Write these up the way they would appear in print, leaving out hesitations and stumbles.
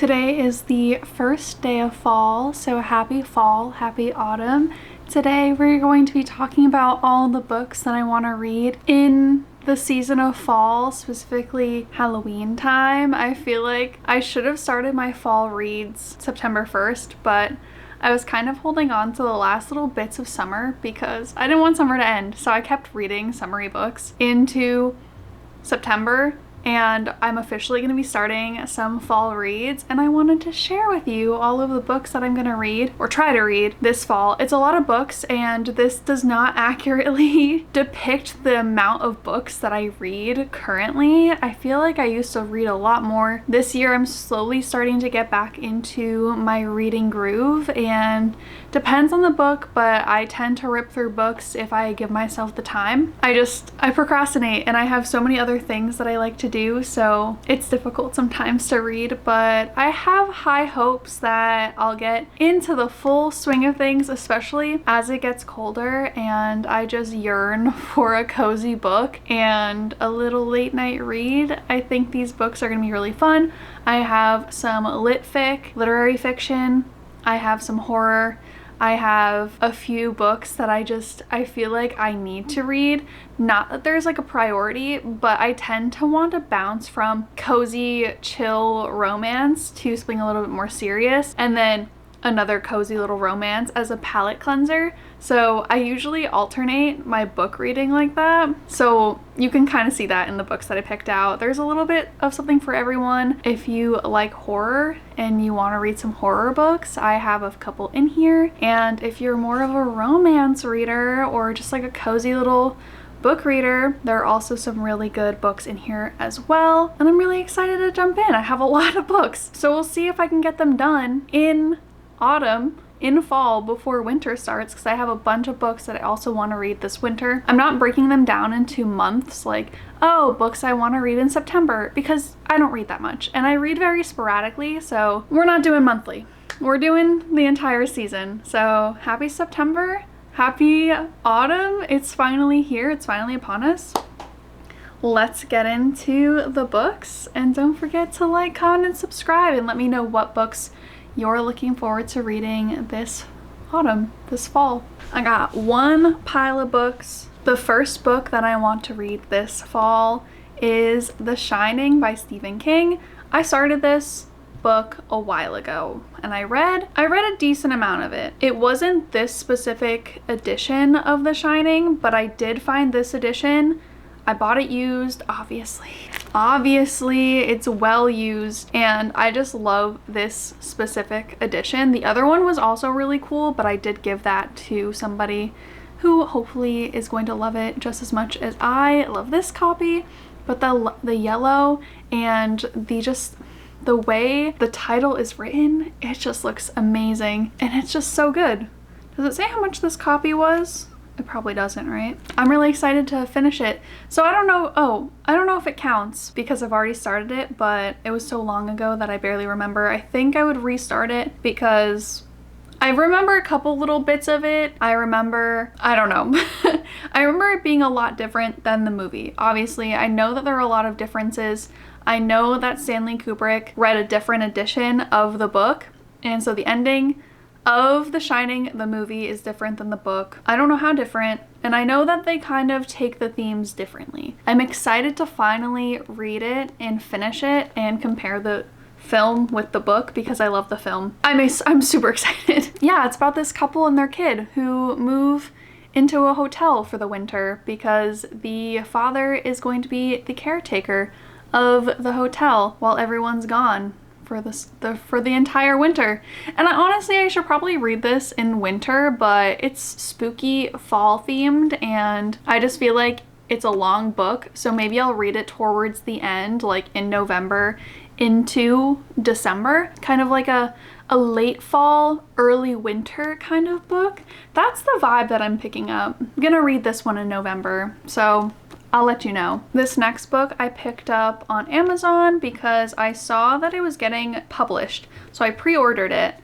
Today is the first day of fall, so happy fall, happy autumn. Today we're going to be talking about all the books that I want to read in the season of fall, specifically Halloween time. I feel like I should have started my fall reads September 1st, but I was kind of holding on to the last little bits of summer because I didn't want summer to end, so I kept reading summery books into September. And I'm officially going to be starting some fall reads, and I wanted to share with you all of the books that I'm going to read or try to read this fall. It's a lot of books, and this does not accurately depict the amount of books that I read currently. I feel like I used to read a lot more. This year I'm slowly starting to get back into my reading groove, and depends on the book, but I tend to rip through books if I give myself the time. I procrastinate, and I have so many other things that I like to do, so it's difficult sometimes to read, but I have high hopes that I'll get into the full swing of things, especially as it gets colder and I just yearn for a cozy book and a little late night read. I think these books are gonna be really fun. I have some lit fic, literary fiction, I have some horror, I have a few books that I feel like I need to read. Not that there's like a priority, but I tend to want to bounce from cozy, chill romance to something a little bit more serious, and then another cozy little romance as a palate cleanser. So I usually alternate my book reading like that. So you can kind of see that in the books that I picked out. There's a little bit of something for everyone. If you like horror and you want to read some horror books, I have a couple in here. And if you're more of a romance reader or just like a cozy little book reader, there are also some really good books in here as well. And I'm really excited to jump in. I have a lot of books. So we'll see if I can get them done in autumn, in fall, before winter starts, because I have a bunch of books that I also want to read this winter. I'm not breaking them down into months, like, oh, books I want to read in September, because I don't read that much and I read very sporadically, so we're not doing monthly. We're doing the entire season. So happy September, happy autumn. It's finally here, it's finally upon us. Let's get into the books, and don't forget to like, comment, and subscribe, and let me know what books you're looking forward to reading this autumn, this fall. I got one pile of books. The first book that I want to read this fall is The Shining by Stephen King. I started this book a while ago and I read a decent amount of it. It wasn't this specific edition of The Shining, but I did find this edition. I bought it used, obviously it's well used, and I just love this specific edition. The other one was also really cool, but I did give that to somebody who hopefully is going to love it just as much as I love this copy. But the yellow and the way the title is written, it just looks amazing, and it's just so good. Does it say how much this copy was? It probably doesn't, right? I'm really excited to finish it. So I don't know if it counts because I've already started it, but it was so long ago that I barely remember. I think I would restart it because I remember a couple little bits of it. I don't know. I remember it being a lot different than the movie. Obviously, I know that there are a lot of differences. I know that Stanley Kubrick read a different edition of the book, and so the ending of The Shining, the movie, is different than the book. I don't know how different, and I know that they kind of take the themes differently. I'm excited to finally read it and finish it and compare the film with the book because I love the film. I'm super excited. Yeah, it's about this couple and their kid who move into a hotel for the winter because the father is going to be the caretaker of the hotel while everyone's gone for the entire winter. And I should probably read this in winter, but it's spooky fall themed, and I just feel like it's a long book, so maybe I'll read it towards the end, like in November into December, kind of like a late fall, early winter kind of book. That's the vibe that I'm picking up. I'm gonna read this one in November, so I'll let you know. This next book I picked up on Amazon because I saw that it was getting published. So I pre-ordered it,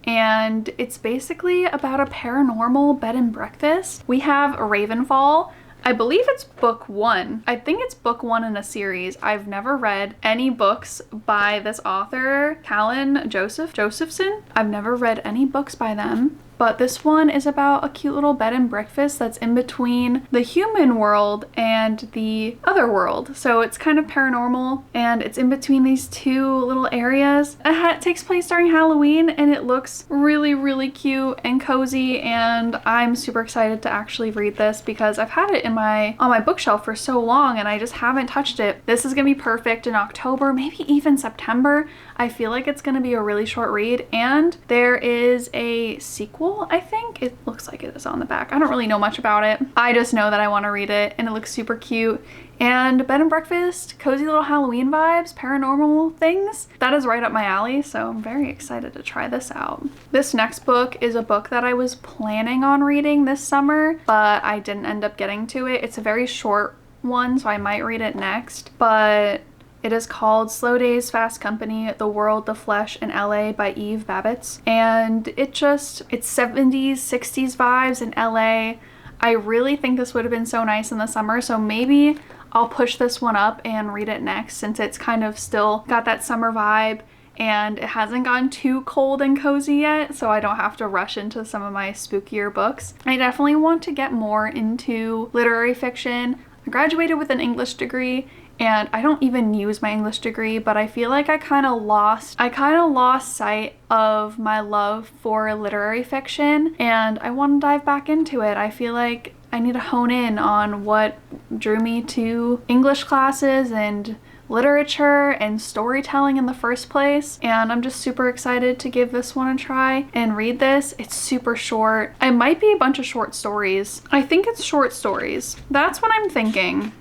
and it's basically about a paranormal bed and breakfast. We have Ravenfall. I believe it's book 1. I think it's book 1 in a series. I've never read any books by this author, Kayln Josephson. I've never read any books by them. But this one is about a cute little bed and breakfast that's in between the human world and the other world. So it's kind of paranormal and it's in between these two little areas. It takes place during Halloween and it looks really, really cute and cozy, and I'm super excited to actually read this because I've had it on my bookshelf for so long and I just haven't touched it. This is gonna be perfect in October, maybe even September. I feel like it's gonna be a really short read, and there is a sequel, I think. It looks like it is on the back. I don't really know much about it. I just know that I want to read it and it looks super cute. And bed and breakfast, cozy little Halloween vibes, paranormal things. That is right up my alley, so I'm very excited to try this out. This next book is a book that I was planning on reading this summer, but I didn't end up getting to it. It's a very short one, so I might read it next, but it is called Slow Days, Fast Company, The World, the Flesh in LA by babitz. And it's 70s, 60s vibes in LA. I really think this would have been so nice in the summer, so maybe I'll push this one up and read it next since it's kind of still got that summer vibe and it hasn't gotten too cold and cozy yet, so I don't have to rush into some of my spookier books. I definitely want to get more into literary fiction. I graduated with an English degree, and I don't even use my English degree, but I feel like I kind of lost sight of my love for literary fiction, and I want to dive back into it. I feel like I need to hone in on what drew me to English classes and literature and storytelling in the first place, and I'm just super excited to give this one a try and read this. It's super short. It might be a bunch of short stories. I think it's short stories. That's what I'm thinking.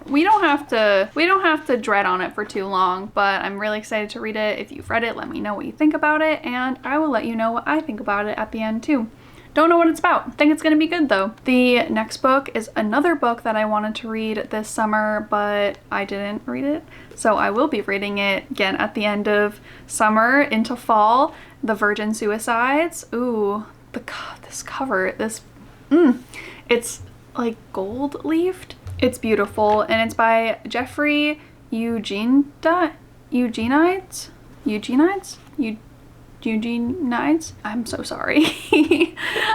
We don't have to dread on it for too long, but I'm really excited to read it. If you've read it, let me know what you think about it, and I will let you know what I think about it at the end too. Don't know what it's about. Think it's gonna be good though. The next book is another book that I wanted to read this summer, but I didn't read it. So I will be reading it again at the end of summer into fall. The Virgin Suicides. Ooh, this cover, it's like gold leafed. It's beautiful, and it's by Jeffrey Eugenides? I'm so sorry.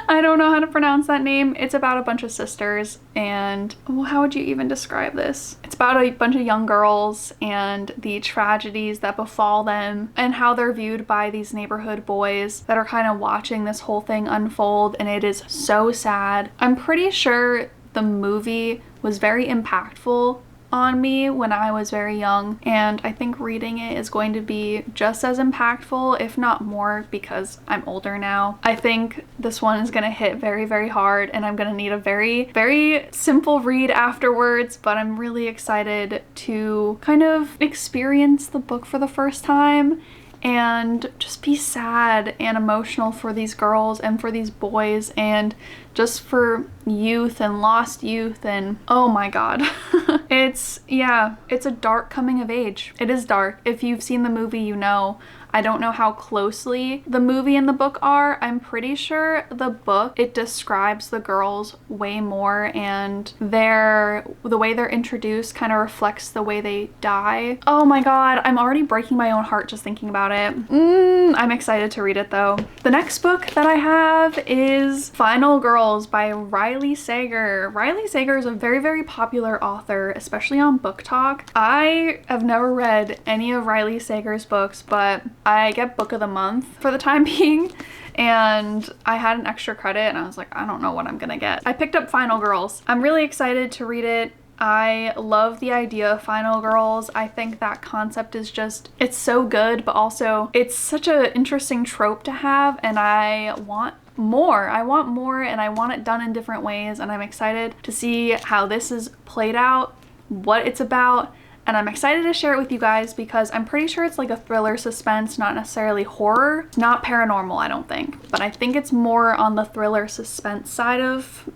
I don't know how to pronounce that name. It's about a bunch of sisters, and well, how would you even describe this? It's about a bunch of young girls and the tragedies that befall them and how they're viewed by these neighborhood boys that are kind of watching this whole thing unfold, and it is so sad. I'm pretty sure the movie was very impactful on me when I was very young, and I think reading it is going to be just as impactful, if not more, because I'm older now. I think this one is gonna hit very, very hard, and I'm gonna need a very, very simple read afterwards, but I'm really excited to kind of experience the book for the first time and just be sad and emotional for these girls and for these boys and just for youth and lost youth, and oh my god. It's a dark coming of age. It is dark. If you've seen the movie, you know. I don't know how closely the movie and the book are. I'm pretty sure the book, it describes the girls way more, and the way they're introduced kind of reflects the way they die. Oh my god, I'm already breaking my own heart just thinking about it. I'm excited to read it though. The next book that I have is Final Girls by Riley Sager. Riley Sager is a very, very popular author, especially on Book Talk. I have never read any of Riley Sager's books, but I get book of the month for the time being, and I had an extra credit and I was like, I don't know what I'm gonna get. I picked up Final Girls. I'm really excited to read it. I love the idea of Final Girls. I think that concept is just, it's so good, but also it's such an interesting trope to have, and I want more. I want more, and I want it done in different ways, and I'm excited to see how this is played out, what it's about. And I'm excited to share it with you guys because I'm pretty sure it's like a thriller suspense, not necessarily horror, not paranormal, I don't think. But I think it's more on the thriller suspense side of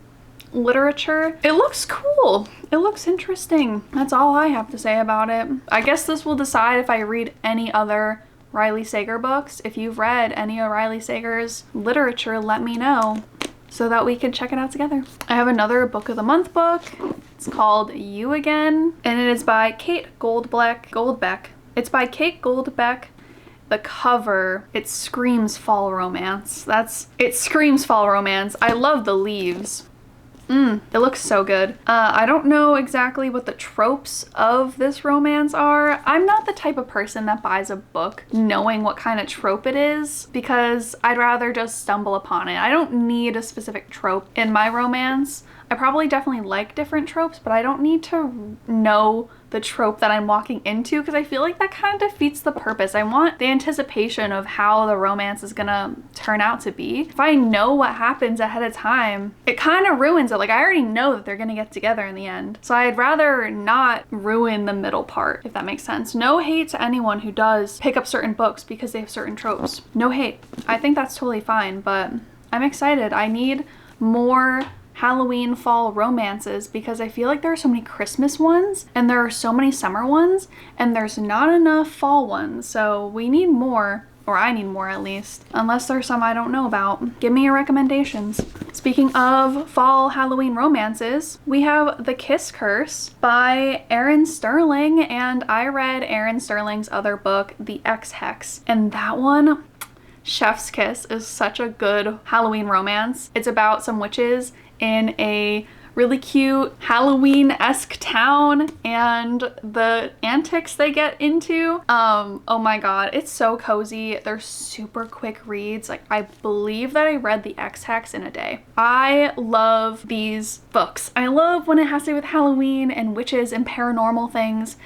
literature. It looks cool. It looks interesting. That's all I have to say about it. I guess this will decide if I read any other Riley Sager books. If you've read any of Riley Sager's literature, let me know. so that we can check it out together. I have another book of the month book. It's called You Again, and it is by Kate Goldbeck. It's by Kate Goldbeck. The cover, it screams fall romance. It screams fall romance. I love the leaves. It looks so good. I don't know exactly what the tropes of this romance are. I'm not the type of person that buys a book knowing what kind of trope it is, because I'd rather just stumble upon it. I don't need a specific trope in my romance. I probably definitely like different tropes, but I don't need to know the trope that I'm walking into, because I feel like that kind of defeats the purpose. I want the anticipation of how the romance is gonna turn out to be. If I know what happens ahead of time, it kind of ruins it. Like, I already know that they're gonna get together in the end. So I'd rather not ruin the middle part, if that makes sense. No hate to anyone who does pick up certain books because they have certain tropes. No hate. I think that's totally fine, but I'm excited. I need more Halloween fall romances, because I feel like there are so many Christmas ones and there are so many summer ones and there's not enough fall ones. So we need more, or I need more at least, unless there's some I don't know about. Give me your recommendations. Speaking of fall Halloween romances, we have The Kiss Curse by Erin Sterling, and I read Erin Sterling's other book, The Ex-Hex, and that one, Chef's Kiss, is such a good Halloween romance. It's about some witches in a really cute Halloween-esque town and the antics they get into. Oh my god, it's so cozy. They're super quick reads. Like, I believe that I read The Ex-Hex in a day. I love these books. I love when it has to do with Halloween and witches and paranormal things.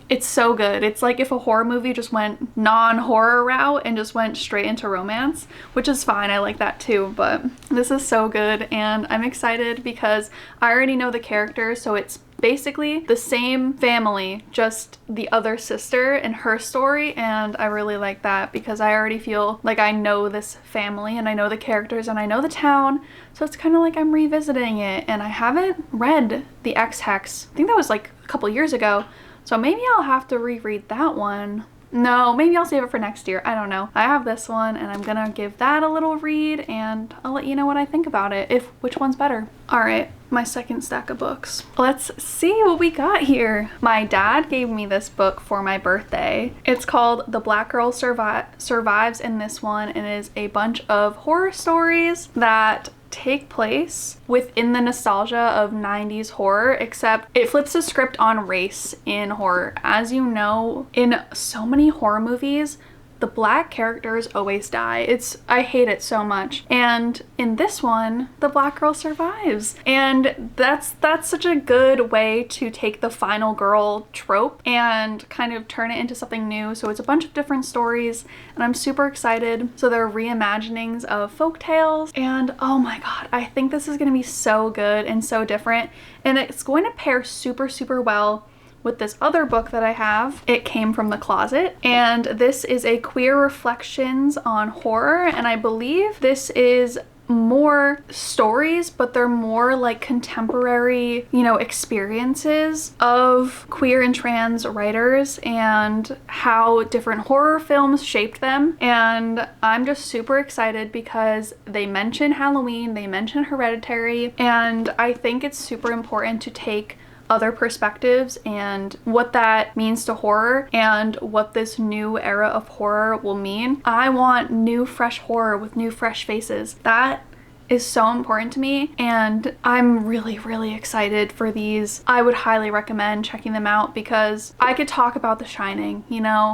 It's so good. It's like if a horror movie just went non-horror route and just went straight into romance, which is fine. I like that too, but this is so good, and I'm excited because I already know the characters, so it's basically the same family, just the other sister and her story, and I really like that because I already feel like I know this family and I know the characters and I know the town, so it's kind of like I'm revisiting it. And I haven't read The Ex-Hex. I think that was like a couple years ago. So maybe I'll have to reread that one. No, maybe I'll save it for next year. I don't know. I have this one and I'm gonna give that a little read, and I'll let you know what I think about it, which one's better. All right, my second stack of books. Let's see what we got here. My dad gave me this book for my birthday. It's called The Black Girl Survives in this one, and it is a bunch of horror stories that take place within the nostalgia of 90s horror, except it flips the script on race in horror. As you know, in so many horror movies, the black characters always die. I hate it so much. And in this one, the black girl survives. And that's such a good way to take the final girl trope and kind of turn it into something new. So it's a bunch of different stories, and I'm super excited. So they're reimaginings of folk tales, and oh my god, I think this is gonna be so good and so different. And it's going to pair super, super well with this other book that I have. It Came from the Closet, and this is a queer reflections on horror, and I believe this is more stories, but they're more like contemporary, experiences of queer and trans writers and how different horror films shaped them. And I'm just super excited because they mention Halloween, they mention Hereditary, and I think it's super important to take other perspectives and what that means to horror and what this new era of horror will mean. I want new, fresh horror with new, fresh faces. That is so important to me, and I'm really, really excited for these. I would highly recommend checking them out because I could talk about The Shining,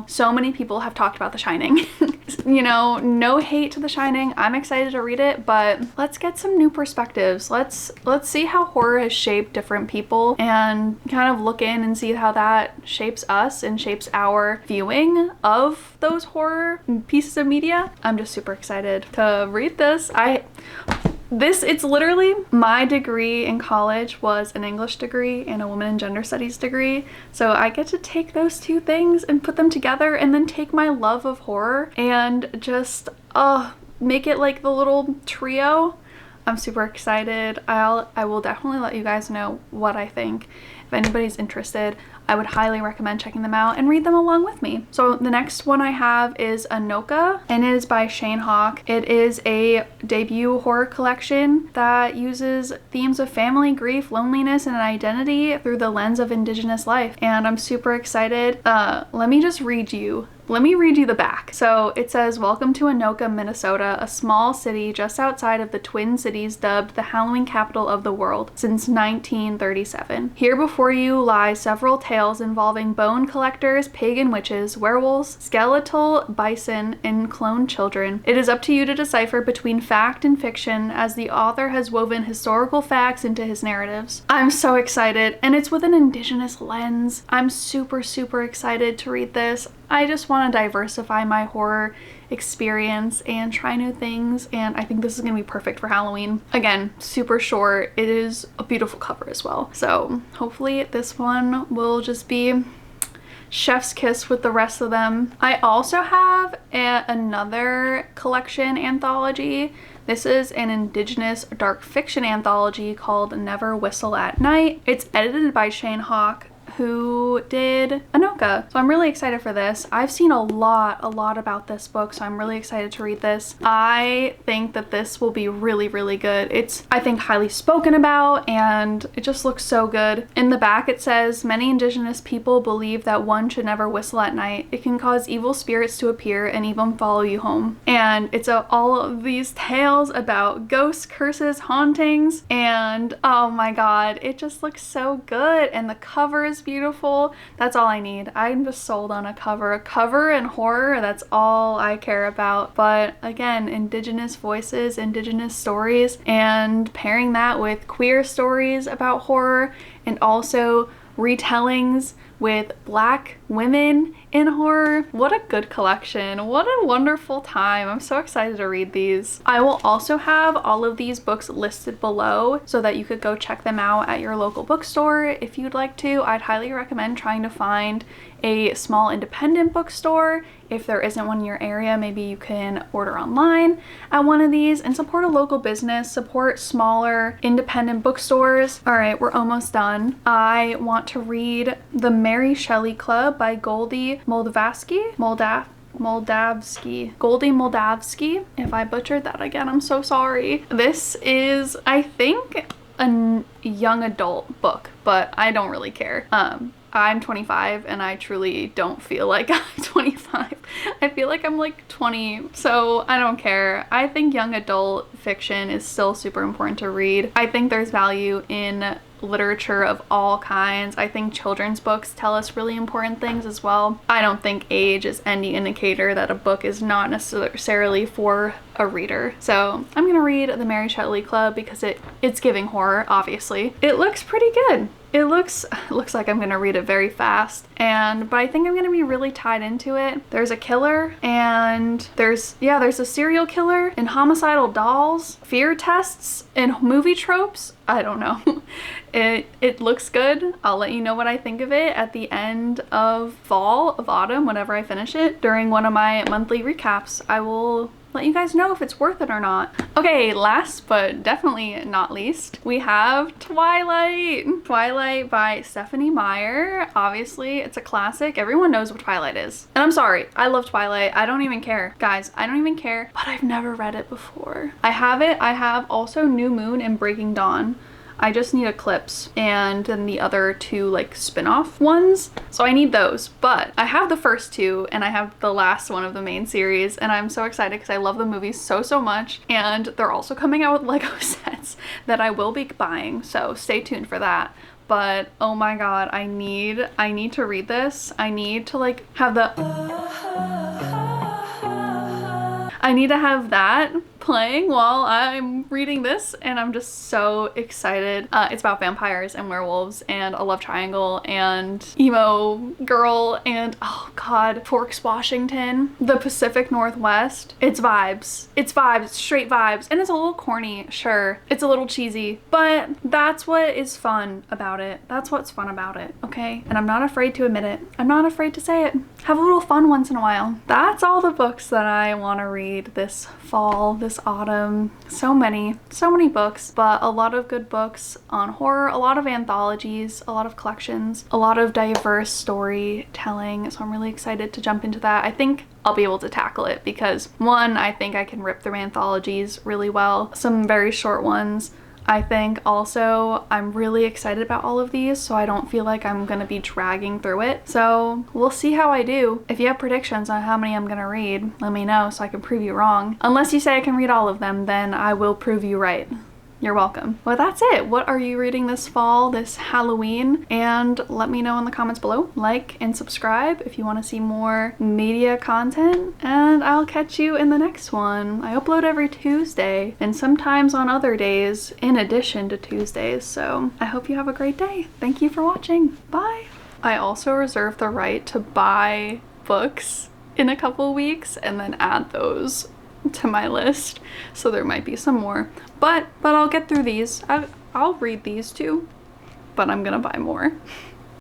so many people have talked about The Shining. No hate to The Shining. I'm excited to read it, but let's get some new perspectives. Let's see how horror has shaped different people and kind of look in and see how that shapes us and shapes our viewing of those horror pieces of media. I'm just super excited to read this. It's literally, my degree in college was an English degree and a women and gender studies degree. So I get to take those two things and put them together and then take my love of horror and just make it like the little trio. I'm super excited. I will definitely let you guys know what I think. If anybody's interested, I would highly recommend checking them out and read them along with me. So the next one I have is Anoka, and it is by Shane Hawk. It is a debut horror collection that uses themes of family, grief, loneliness, and identity through the lens of Indigenous life. And I'm super excited. Let me read you the back. So it says, welcome to Anoka, Minnesota, a small city just outside of the Twin Cities dubbed the Halloween capital of the world since 1937. Here before you lie several tales involving bone collectors, pagan witches, werewolves, skeletal bison, and cloned children. It is up to you to decipher between fact and fiction as the author has woven historical facts into his narratives. I'm so excited, and it's with an Indigenous lens. I'm super, super excited to read this. I just want to diversify my horror experience and try new things, and I think this is going to be perfect for Halloween. Again, super short. It is a beautiful cover as well. So hopefully this one will just be chef's kiss with the rest of them. I also have another collection anthology. This is an Indigenous dark fiction anthology called Never Whistle at Night. It's edited by Shane Hawk, who did Anoka. So I'm really excited for this. I've seen a lot about this book, so I'm really excited to read this. I think that this will be really, really good. It's, I think, highly spoken about, and it just looks so good. In the back it says, many Indigenous people believe that one should never whistle at night. It can cause evil spirits to appear and even follow you home. And it's all of these tales about ghosts, curses, hauntings, and oh my god, it just looks so good, and the cover is beautiful. That's all I need. I'm just sold on a cover and horror. That's all I care about. But again, Indigenous voices, Indigenous stories, and pairing that with queer stories about horror, and also retellings with Black women in horror. What a good collection. What a wonderful time. I'm so excited to read these. I will also have all of these books listed below so that you could go check them out at your local bookstore if you'd like to. I'd highly recommend trying to find a small independent bookstore. If there isn't one in your area, maybe you can order online at one of these and support a local business, support smaller independent bookstores. All right, we're almost done. I want to read The Mary Shelley Club by Goldy Moldavsky. Goldy Moldavsky. If I butchered that again, I'm so sorry. This is, I think, a young adult book, but I don't really care. I'm 25 and I truly don't feel like I'm 25. I feel like I'm like 20, so I don't care. I think young adult fiction is still super important to read. I think there's value in literature of all kinds. I think children's books tell us really important things as well. I don't think age is any indicator that a book is not necessarily for a reader. So I'm gonna read The Mary Shelley Club because it's giving horror, obviously. It looks pretty good. It looks like I'm gonna read it very fast, but I think I'm gonna be really tied into it. There's a killer, and there's a serial killer, and homicidal dolls, fear tests, and movie tropes. I don't know. It looks good. I'll let you know what I think of it at the end of autumn, whenever I finish it. During one of my monthly recaps, I will let you guys know if it's worth it or not. Okay, last but definitely not least, we have Twilight. Twilight by Stephenie Meyer. Obviously, it's a classic. Everyone knows what Twilight is. And I'm sorry, I love Twilight. I don't even care. Guys, I don't even care, but I've never read it before. I have it. I have also New Moon and Breaking Dawn. I just need Eclipse and then the other two like spin-off ones. So I need those, but I have the first two and I have the last one of the main series, and I'm so excited because I love the movies so much, and they're also coming out with Lego sets that I will be buying, so stay tuned for that. But oh my god, I need to read this. I need to like have I need to have that playing while I'm reading this, and I'm just so excited. It's about vampires and werewolves and a love triangle and emo girl and oh god, Forks, Washington, the Pacific Northwest. It's vibes. It's vibes. It's straight vibes. And it's a little corny, sure. It's a little cheesy, but that's what is fun about it. That's what's fun about it, okay? And I'm not afraid to admit it. I'm not afraid to say it. have a little fun once in a while. That's all the books that I want to read this fall, this autumn. So many books, but a lot of good books on horror, a lot of anthologies, a lot of collections, a lot of diverse storytelling. So I'm really excited to jump into that. I think I'll be able to tackle it because one, I think I can rip through anthologies really well. Some very short ones. I think also I'm really excited about all of these, so I don't feel like I'm gonna be dragging through it. So we'll see how I do. If you have predictions on how many I'm gonna read, let me know so I can prove you wrong. Unless you say I can read all of them, then I will prove you right. You're welcome. Well, that's it. What are you reading this fall, this Halloween? And let me know in the comments below. Like and subscribe if you want to see more media content. And I'll catch you in the next one. I upload every Tuesday and sometimes on other days in addition to Tuesdays. So I hope you have a great day. Thank you for watching. Bye. I also reserve the right to buy books in a couple weeks and then add those to my list, so there might be some more, but I'll get through these. I'll read these too, but I'm gonna buy more.